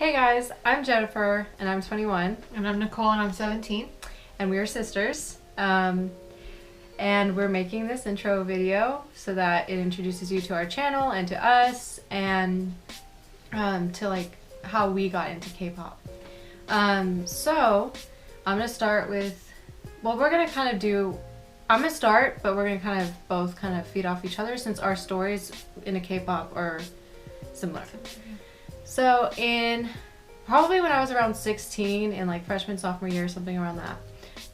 Hey guys, I'm Jennifer and I'm 21. And I'm Nicole and I'm 17. And we are sisters. And we're making this intro video so that it introduces you to our channel and to us and to like how we got into K-pop. So I'm going to start with, well, we're going to kind of do, I'm going to start, but we're going to kind of both kind of feed off each other since our stories in a K-pop are similar. So in probably when I was around 16 in like freshman, sophomore year, something around that,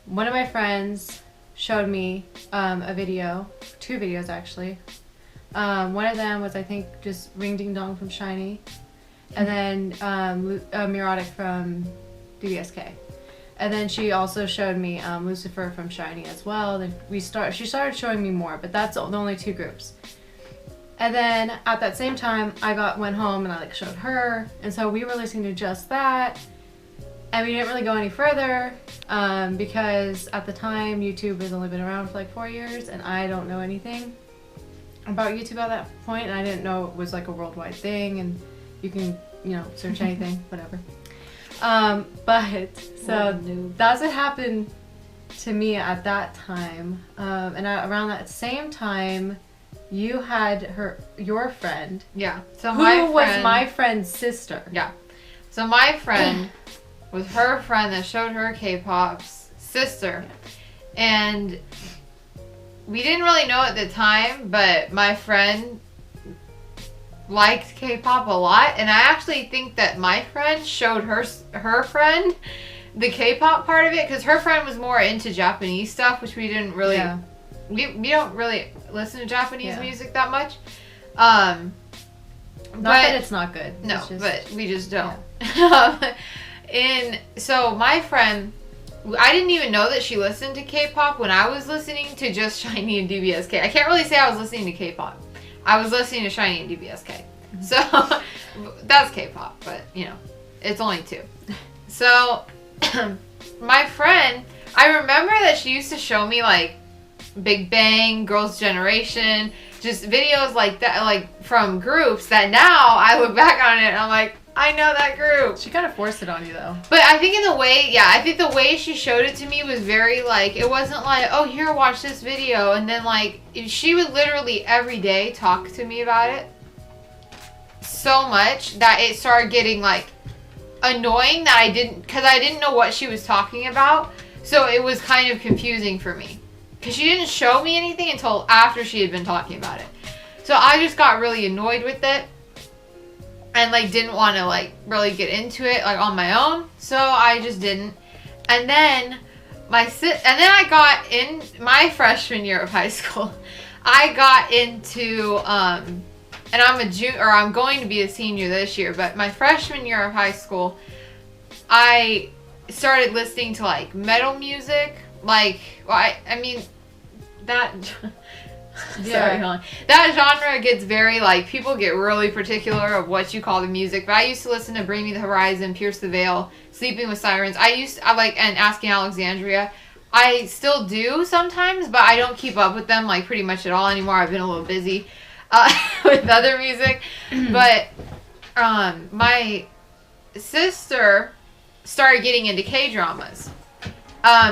one of my friends showed me a video, two videos actually. One of them was I think just Ring Ding Dong from SHINee, and then Mirotic from DBSK. And then she also showed me Lucifer from SHINee as well. Then she started showing me more, but that's the only two groups. And then at that same time, I went home and I like showed her, and so we were listening to just that, and we didn't really go any further because at the time YouTube has only been around for like 4 years, and I don't know anything about YouTube at that point, and I didn't know it was like a worldwide thing, and you can search anything, whatever. But so that's what happened to me at that time, and around that same time. You had your friend. Yeah. So who was my friend's sister. Yeah. So my friend was her friend that showed her K-pop's sister. And we didn't really know at the time, but my friend liked K-pop a lot. And I actually think that my friend showed her friend the K-pop part of it, because her friend was more into Japanese stuff, which we didn't really... Yeah. We don't really listen to Japanese music that much. Not that it's not good. No, just, but we just don't. Yeah. And so my friend, I didn't even know that she listened to K-pop when I was listening to just SHINee and DBSK. I can't really say I was listening to K-pop. I was listening to SHINee and DBSK. Mm-hmm. So that's K-pop, but it's only two. So my friend, I remember that she used to show me like Big Bang, Girls' Generation, just videos like that, like from groups that now I look back on it and I'm like, I know that group. She kind of forced it on you though. But I think I think the way she showed it to me was very like, it wasn't like, oh, here, watch this video. And then like, she would literally every day talk to me about it so much that it started getting like annoying that because I didn't know what she was talking about. So it was kind of confusing for me. Because she didn't show me anything until after she had been talking about it. So I just got really annoyed with it. And like didn't want to like really get into it like on my own. So I just didn't. And then I got in my freshman year of high school. I got into and I'm going to be a senior this year, but my freshman year of high school, I started listening to like metal music. Like, well, I mean, that, sorry, hold on. That genre gets very, like, people get really particular of what you call the music, but I used to listen to Bring Me the Horizon, Pierce the Veil, Sleeping with Sirens. And Asking Alexandria. I still do sometimes, but I don't keep up with them, like, pretty much at all anymore. I've been a little busy with other music. But my sister started getting into K-dramas.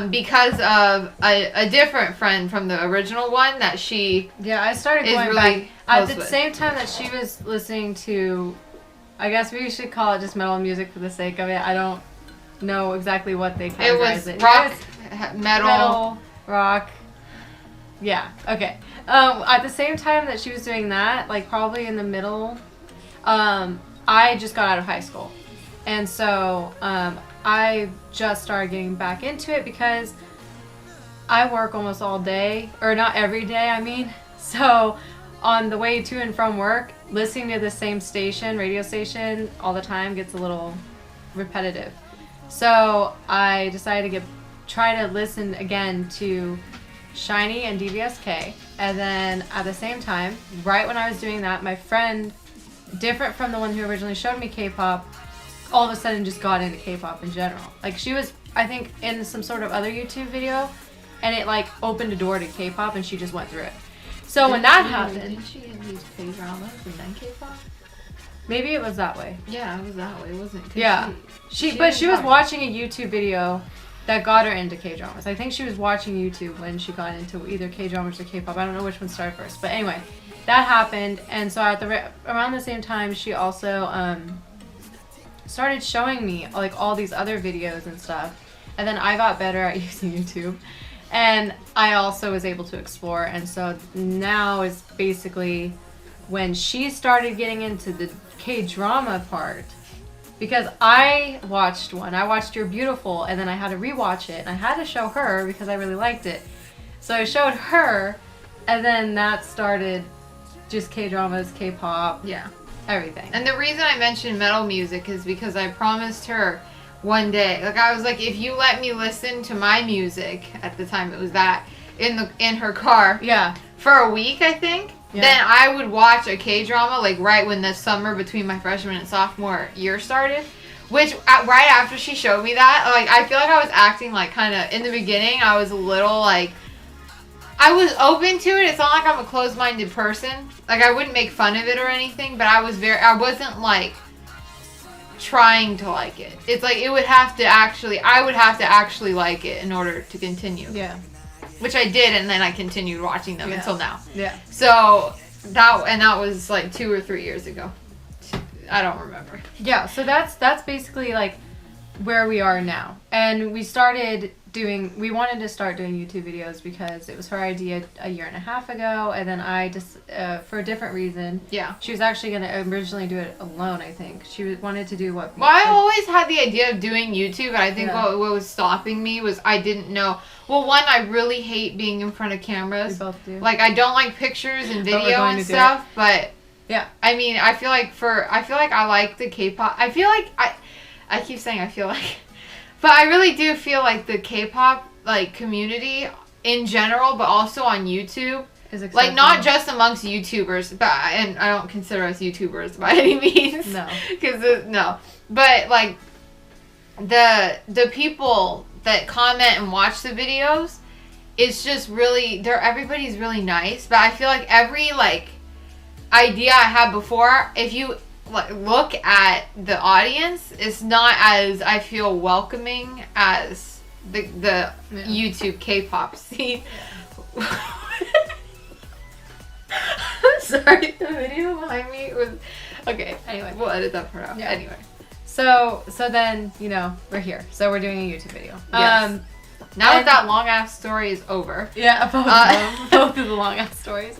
Because of a different friend from the original one that she I started going really back at the same time that she was listening to, I guess we should call it just metal music for the sake of it. I don't know exactly what they categorize it. Rock, metal, rock. Yeah, okay. At the same time that she was doing that, like probably in the middle, I just got out of high school. And so I just started getting back into it because I work almost all day, or not every day, I mean. So on the way to and from work, listening to the same radio station all the time gets a little repetitive. So I decided to try to listen again to SHINee and DBSK. And then at the same time, right when I was doing that, my friend, different from the one who originally showed me K-pop, all of a sudden just got into K-pop in general. Like she was, I think, in some sort of other YouTube video, and it like opened a door to K-pop, and she just went through it. So when that happened, didn't she use K-dramas and then K-pop? Maybe it was that way. Yeah, it was that way, wasn't it? Yeah. She was watching a YouTube video that got her into K-dramas. I think she was watching YouTube when she got into either K-dramas or K-pop. I don't know which one started first. But anyway, that happened. And so around the same time, she also started showing me like all these other videos and stuff. And then I got better at using YouTube. And I also was able to explore. And so now is basically when she started getting into the K-drama part. Because I watched You're Beautiful, and then I had to rewatch it, and I had to show her because I really liked it. So I showed her, and then that started just K-dramas, K-pop, yeah, everything. And the reason I mentioned metal music is because I promised her one day, like I was like, if you let me listen to my music, at the time it was that, in her car, yeah, for a week, I think. Yeah. Then I would watch a K-drama, like, right when the summer between my freshman and sophomore year started. Which, right after she showed me that, like, I feel like I was acting, like, kind of, in the beginning, I was a little, like, I was open to it. It's not like I'm a closed-minded person. Like, I wouldn't make fun of it or anything, but I wasn't, like, trying to like it. It's like, I would have to actually like it in order to continue. Yeah. Which I did, and then I continued watching them until now. Yeah. So that was like 2 or 3 years ago. I don't remember. Yeah. So that's basically like where we are now, and we wanted to start doing YouTube videos because it was her idea a year and a half ago, and then I just for a different reason. Yeah. She was actually gonna originally do it alone. I think she wanted to do what. Well, I always had the idea of doing YouTube, and I think what was stopping me was I didn't know. Well, one, I really hate being in front of cameras. We both do. Like, I don't like pictures and video and stuff, but yeah. I mean, I feel like I like the K-pop. I feel like I keep saying I feel like, but I really do feel like the K-pop like community in general, but also on YouTube, is like not just amongst YouTubers, and I don't consider us YouTubers by any means. No, because no, but like the people that comment and watch the videos, it's just really everybody's really nice. But I feel like every like idea I had before, if you like look at the audience, it's not as I feel welcoming as the YouTube K-pop scene. I'm sorry, the video behind me was okay. Anyway, we'll edit that part out. Yeah. Anyway. So then, we're here. So we're doing a YouTube video. Yes. Now that long ass story is over. Yeah, both of them. Both of the long ass stories.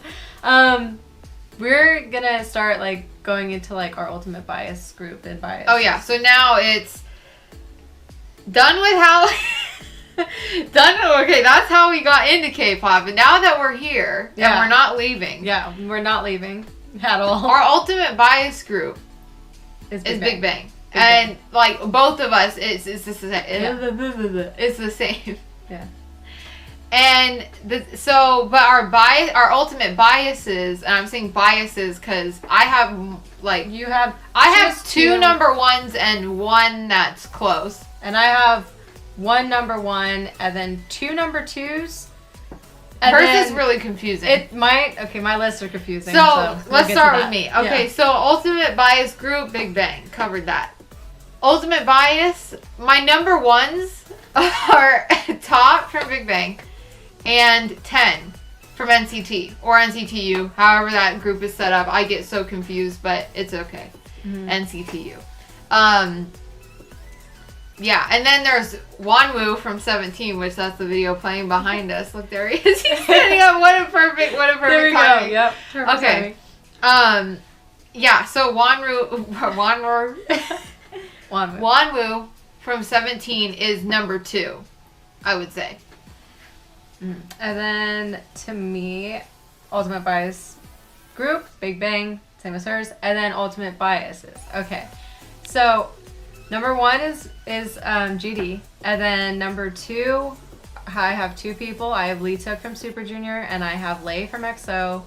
We're gonna start like going into like our ultimate bias group and bias. Oh yeah. So now it's done with how okay, that's how we got into K-pop. And now that we're here and we're not leaving. Yeah, we're not leaving at all. Our ultimate bias group is Big Bang. And like both of us, it's the same. It's the same. Yeah. And but our ultimate biases, and I'm saying biases because I have like I have two number ones and one that's close, and I have one number one and then two number twos. Hers is really confusing. My lists are confusing. So let's start with me. Okay, so ultimate bias group, Big Bang, covered that. Ultimate bias, my number ones are Top from Big Bang and 10 from NCT or NCTU, however that group is set up. I get so confused, but it's okay. Mm-hmm. NCTU. Yeah, and then there's Onewmania from 17, which that's the video playing behind us. Look, there he is. He's standing up. What a perfect there we timing. Go. Yep. Perfect okay. Timing. Yeah, so Onewmania from 17 is number 2, I would say. And then to me, ultimate bias group, Big Bang, same as hers, and then ultimate biases. Okay, so number 1 is GD, and then number 2, I have 2 people. I have Lee Took from Super Junior, and I have Lay from EXO,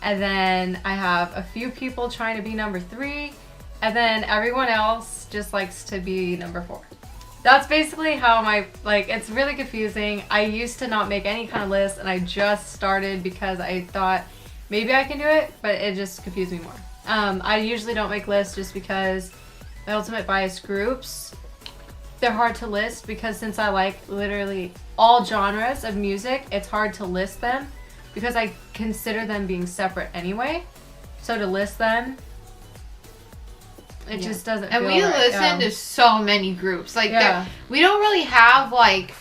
and then I have a few people trying to be number 3, and then everyone else just likes to be number 4. That's basically how it's really confusing. I used to not make any kind of list, and I just started because I thought maybe I can do it, but it just confused me more. I usually don't make lists just because my ultimate bias groups, they're hard to list because since I like literally all genres of music, it's hard to list them because I consider them being separate anyway. So to list them, it just doesn't feel And we right. listen to so many groups. Like, we don't really have, like,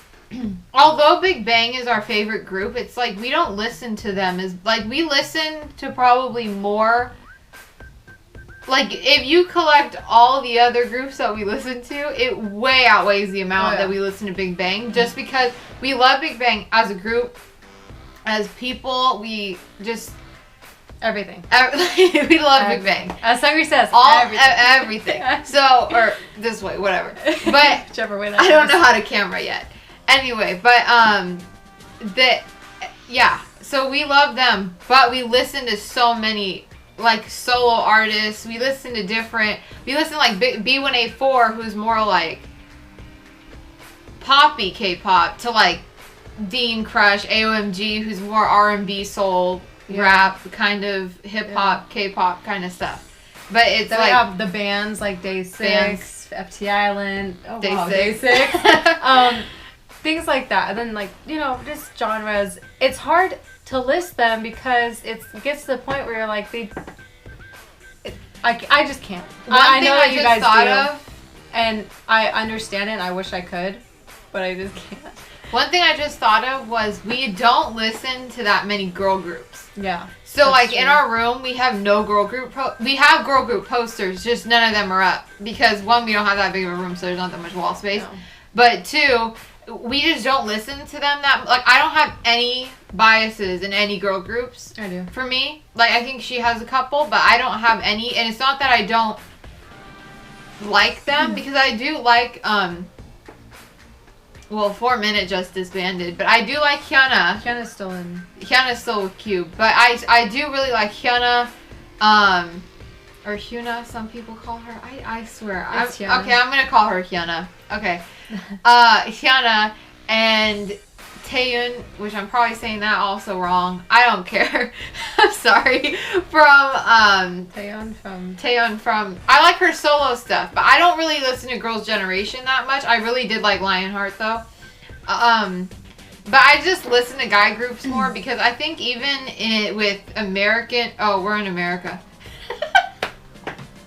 although Big Bang is our favorite group, it's like we don't listen to them as, like, we listen to probably more. Like, if you collect all the other groups that we listen to, it way outweighs the amount that we listen to Big Bang. Just because we love Big Bang as a group, as people, we just... Everything. We love Big Bang. As Sangri says, everything. So, or this way, whatever. But whichever way I don't know how to camera yet. Anyway, but, so we love them, but we listen to so many... like solo artists. We listen to like B1A4, who's more like poppy K-pop, to like Dean Crush, AOMG, who's more R&B, soul, rap, kind of hip-hop, K-pop kind of stuff. But it's then like... we have the bands like Day 6, FT Island, Day 6. Things like that. And then like, you know, just genres. It's hard to list them because it gets to the point where you're like, I just can't. I know that you guys do, and I understand it, and I wish I could, but I just can't. One thing I just thought of was we don't listen to that many girl groups. Yeah. So like true. In our room, we have no girl group. We have girl group posters, just none of them are up because one, we don't have that big of a room, so there's not that much wall space. No. But two, we just don't listen to them that, like, I don't have any biases in any girl groups. I do. For me. Like, I think she has a couple, but I don't have any, and it's not that I don't like them, because I do like, 4 Minute just disbanded, but I do like Hyuna. Hyuna's still with Cube, but I do really like Hyuna, or Hyuna, some people call her. I swear. Okay, I'm gonna call her Hyuna. Okay. Hyuna and Taeyeon, which I'm probably saying that also wrong. I don't care. I'm sorry. Taeyeon from I like her solo stuff, but I don't really listen to Girls' Generation that much. I really did like Lionheart though. But I just listen to guy groups more because I think even with American, we're in America.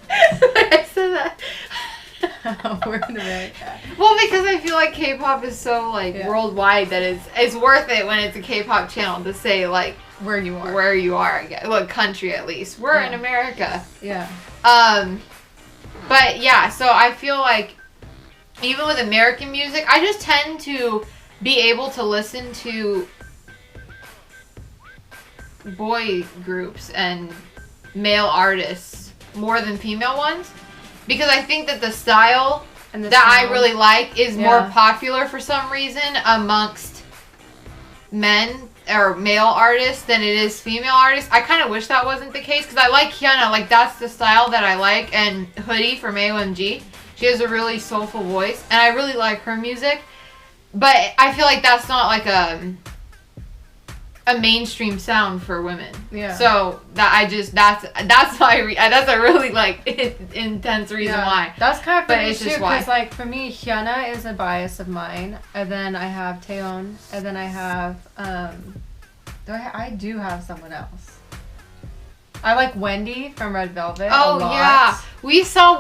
I said that. We're in America. Well, because I feel like K-pop is so worldwide that it's worth it when it's a K-pop channel to say like where you are. I guess. Well, country at least. We're in America. Yeah. But yeah, so I feel like even with American music, I just tend to be able to listen to boy groups and male artists more than female ones. Because I think that the style I really like is more popular for some reason amongst men or male artists than it is female artists. I kind of wish that wasn't the case because I like Hyuna. Like, that's the style that I like. And Hoodie from AOMG. She has a really soulful voice. And I really like her music. But I feel like that's not like a mainstream sound for women. Yeah. So that's a really like intense reason why. That's kind of funny too, because like for me, Hyuna is a bias of mine, and then I have Taeyeon, and then I have I do have someone else. I like Wendy from Red Velvet. Oh a lot. Yeah, we saw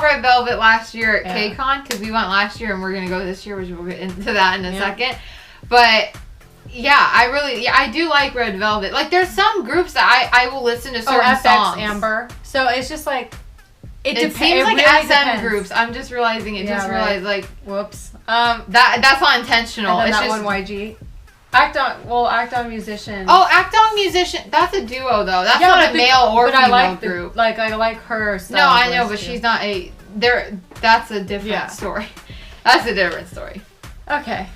Red Velvet last year at KCON because we went last year and we're gonna go this year, which we'll get into that in a second. But yeah, I do like Red Velvet. Like, there's some groups that I will listen to certain songs. Amber. So it's just like it seems like really SM depends. Groups. I'm just realizing it. Realized like whoops. That's not intentional. And then it's that one YG. Act on Musician. Oh, Act on Musician. That's a duo though. That's not a male or female group. I like her style. No, I know, but she's not a. That's a different story. That's a different story. Okay.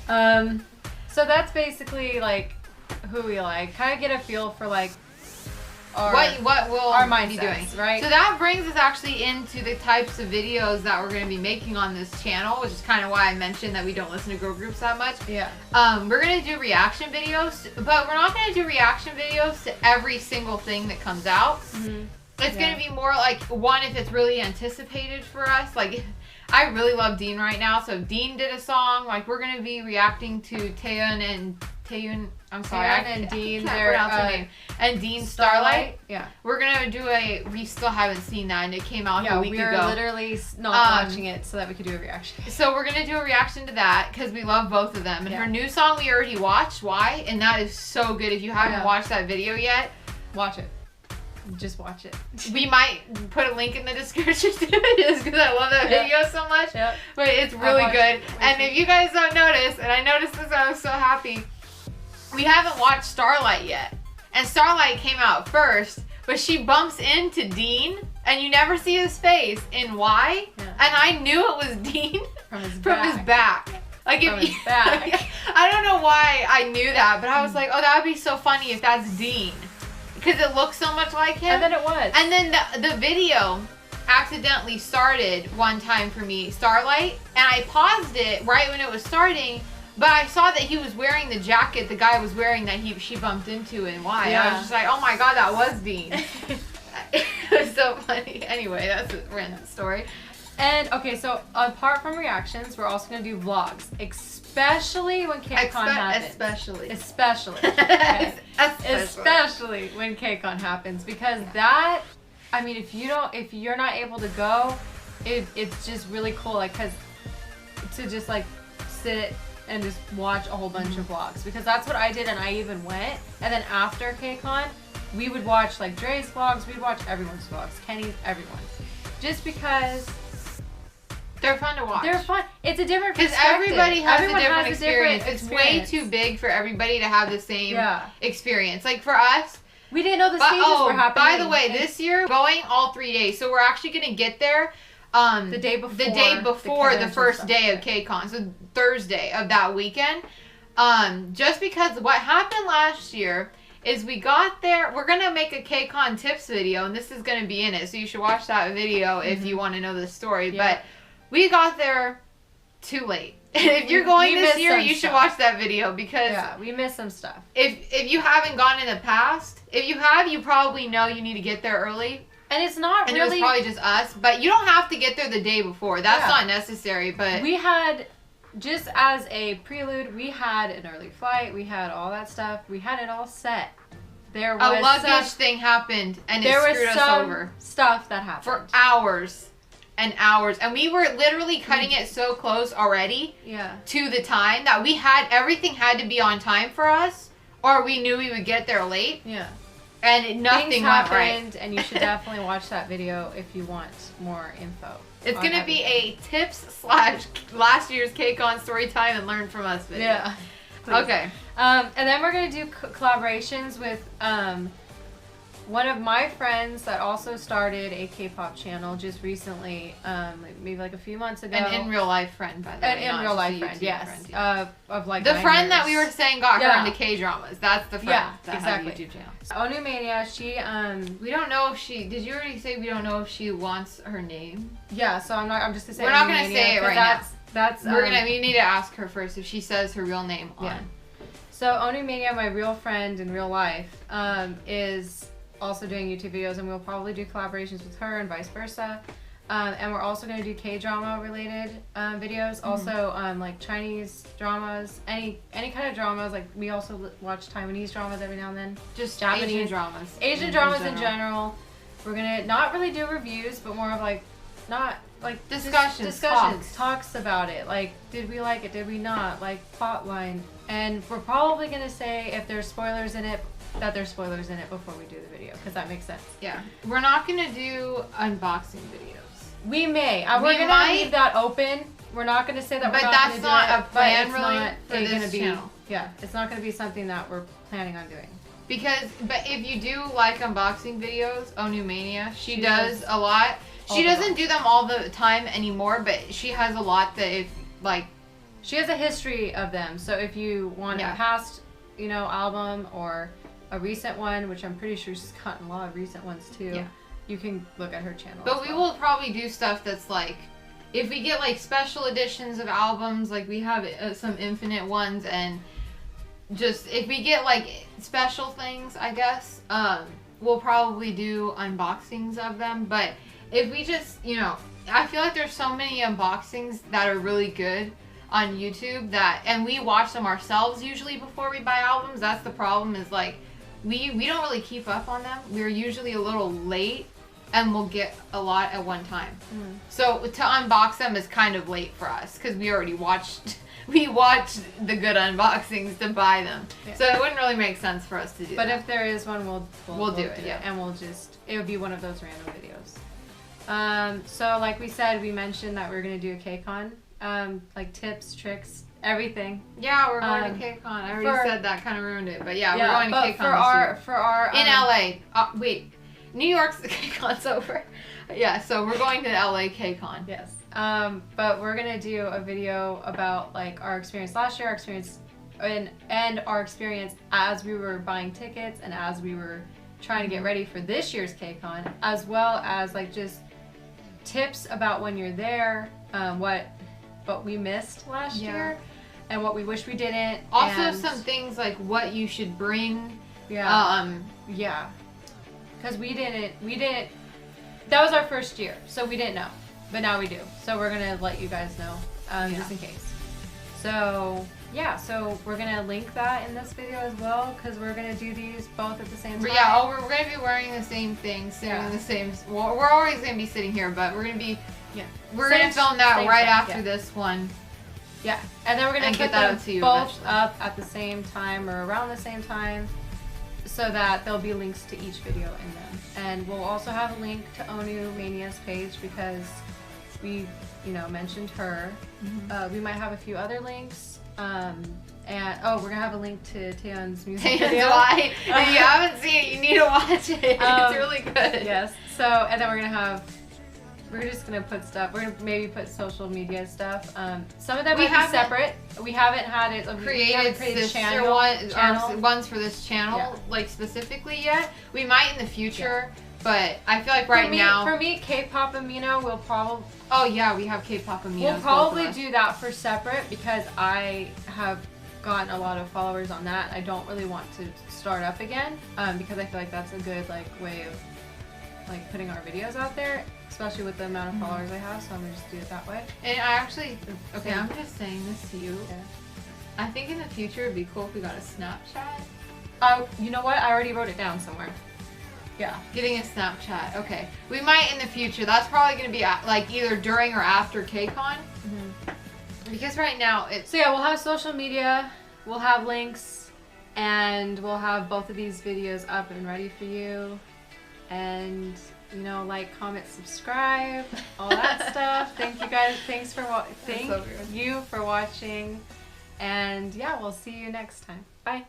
So that's basically like who we like. Kind of get a feel for like what will our mindsets, be doing, right? So that brings us actually into the types of videos that we're going to be making on this channel, which is kind of why I mentioned that we don't listen to girl groups that much. Yeah. We're going to do reaction videos, but we're not going to do reaction videos to every single thing that comes out. Mm-hmm. It's gonna be more like one if it's really anticipated for us. Like, I really love Dean right now, so if Dean did a song, like we're gonna be reacting to Taeyeon. I'm sorry, and Dean. I can't pronounce her name. And Dean Starlight. Yeah. We're gonna do we still haven't seen that, and it came out a week ago. Yeah, we were literally not watching it so that we could do a reaction. So we're gonna do a reaction to that because we love both of them. And her new song we already watched. Why? And that is so good. If you haven't watched that video yet, watch it. Just watch it. We might put a link in the description to it just because I love that video so much. Yep. But it's really good. And if you guys don't notice, and I noticed this and I was so happy, we haven't watched Starlight yet. And Starlight came out first, but she bumps into Dean and you never see his face. And why? Yeah. And I knew it was Dean from his back. Like from his back. I don't know why I knew that, but I was like, oh, that would be so funny if that's Dean. Because it looks so much like him. And then it was. And then the video accidentally started one time for me, Starlight, and I paused it right when it was starting, but I saw that he was wearing the jacket the guy was wearing that she bumped into and why. Yeah. I was just like, oh my god, that was Dean. It was so funny. Anyway, that's a random story. And okay, so apart from reactions, we're also going to do vlogs, especially when KCON happens. Especially. Okay. Especially when KCON happens, because that, I mean, if you're not able to go, it's just really cool, like, cause to just like sit and just watch a whole bunch of vlogs, because that's what I did, and I even went, and then after KCON, we would watch like Dre's vlogs, we'd watch everyone's vlogs, Kenny's, everyone's, just because. They're fun to watch. They're fun. It's a different perspective. Because everybody has a different experience. It's way too big for everybody to have the same experience. Like for us, we didn't know the stages were happening. By the way, this year going all 3 days, so we're actually gonna get there the day before the first day of KCON, so Thursday of that weekend. Just because what happened last year is we got there. We're gonna make a KCON tips video, and this is gonna be in it, so you should watch that video if you want to know the story. But we got there too late. If you're going this year, you should watch that video because we missed some stuff. If you haven't gone in the past, if you have, you probably know you need to get there early. And it's not really. And it was probably just us, but you don't have to get there the day before. That's not necessary. But we had, just as a prelude, we had an early flight. We had all that stuff. We had it all set. There was a luggage thing happened, and it screwed us over. Stuff that happened for hours. And hours, and we were literally cutting it so close already to the time that everything had to be on time for us, or we knew we would get there late. And nothing went right. And you should definitely watch that video if you want more info. It's gonna be a tips / last year's KCON story time and learn from us video. Yeah. Okay. And then we're gonna do collaborations with one of my friends that also started a K-pop channel just recently, maybe like a few months ago. An in real life friend, by the way. An in real life friend, yes. Of like the friend that we were saying got her into K-dramas. That's the friend that exactly. had a YouTube channel. Onewmania, she we don't know if she. Did you already say we don't know if she wants her name? Yeah, so I'm just gonna say. We're not gonna say it right now. That's we need to ask her first if she says her real name on. Yeah. So Onewmania, my real friend in real life, is also doing YouTube videos, and we'll probably do collaborations with her and vice versa. And we're also going to do K-drama related videos, also like Chinese dramas, any kind of dramas. Like we also watch Taiwanese dramas every now and then. Just Japanese dramas. Asian dramas in general. We're gonna not really do reviews, but more of like discussions, talks about it. Like, did we like it? Did we not? Like plotline. And we're probably gonna say if there's spoilers in it, that there's spoilers in it before we do the video, because that makes sense. Yeah. We're not gonna do unboxing videos. We may. We're gonna leave that open. We're not gonna say that we're not gonna do it. But that's not a plan really for this channel. Yeah, it's not gonna be something that we're planning on doing. But if you do like unboxing videos, Onewmania, she does a lot. She doesn't do them all the time anymore, but she has a lot that she has a history of them. So if you want a past, album or a recent one, which I'm pretty sure she's gotten a lot of recent ones too, you can look at her channel. But we will probably do stuff that's like, if we get like special editions of albums, like we have some Infinite ones, and just if we get like special things, I guess, we'll probably do unboxings of them. But if we just, you know, I feel like there's so many unboxings that are really good on YouTube that, and we watch them ourselves usually before we buy albums. That's the problem, is like we don't really keep up on them. We're usually a little late, and we'll get a lot at one time. So to unbox them is kind of late for us because we already watched. We watched the good unboxings to buy them, so it wouldn't really make sense for us to do. But that. if there is one, we'll do it. Yeah, and it would be one of those random videos. So like we said, we mentioned that we're gonna do a KCON, like tips, tricks, everything. Yeah, we're going to KCON. I already said that, kind of ruined it, but yeah, we're going to KCON for our in LA. Wait, New York's KCON's over. Yeah, so we're going to LA KCON. Yes. But we're gonna do a video about like our experience last year, our experience and our experience as we were buying tickets and as we were trying to get ready for this year's KCON, as well as like just tips about when you're there, what we missed last year and what we wish we didn't. Also and some things like what you should bring. Yeah. Because we didn't that was our first year, so we didn't know. But now we do. So we're going to let you guys know, just in case. So, yeah. So we're going to link that in this video as well, because we're going to do these both at the same time. Yeah, we're going to be wearing the same thing, sitting in the same... Well, we're always going to be sitting here, but we're going to be... Yeah. We're going to film that right after this one. Yeah. And then we're going to put them both up at the same time or around the same time, so that there'll be links to each video in them. And we'll also have a link to Onewmania's page because we, mentioned her. We might have a few other links. And we're gonna have a link to Taeyeon's music video. If you haven't seen it, you need to watch it. It's really good. Yes. So, and then we're just gonna put stuff. We're gonna maybe put social media stuff. Some of them might be separate. We haven't had it created ones for this channel, like specifically yet. We might in the future, but I feel like for me, KpopAmino will probably. Oh yeah, we have KpopAmino. We'll probably do that for separate because I have gotten a lot of followers on that. I don't really want to start up again because I feel like that's a good way of putting our videos out there, especially with the amount of followers I have, so I'm gonna just do it that way. And I actually, I'm just saying this to you. Yeah. I think in the future it'd be cool if we got a Snapchat. You know what? I already wrote it down somewhere. Yeah. Getting a Snapchat. Okay. We might in the future. That's probably gonna be either during or after KCON. Because right now it's... So yeah, we'll have social media, we'll have links, and we'll have both of these videos up and ready for you. And like, comment, subscribe, all that stuff. Thank you guys. Thank you for watching. And yeah, we'll see you next time. Bye.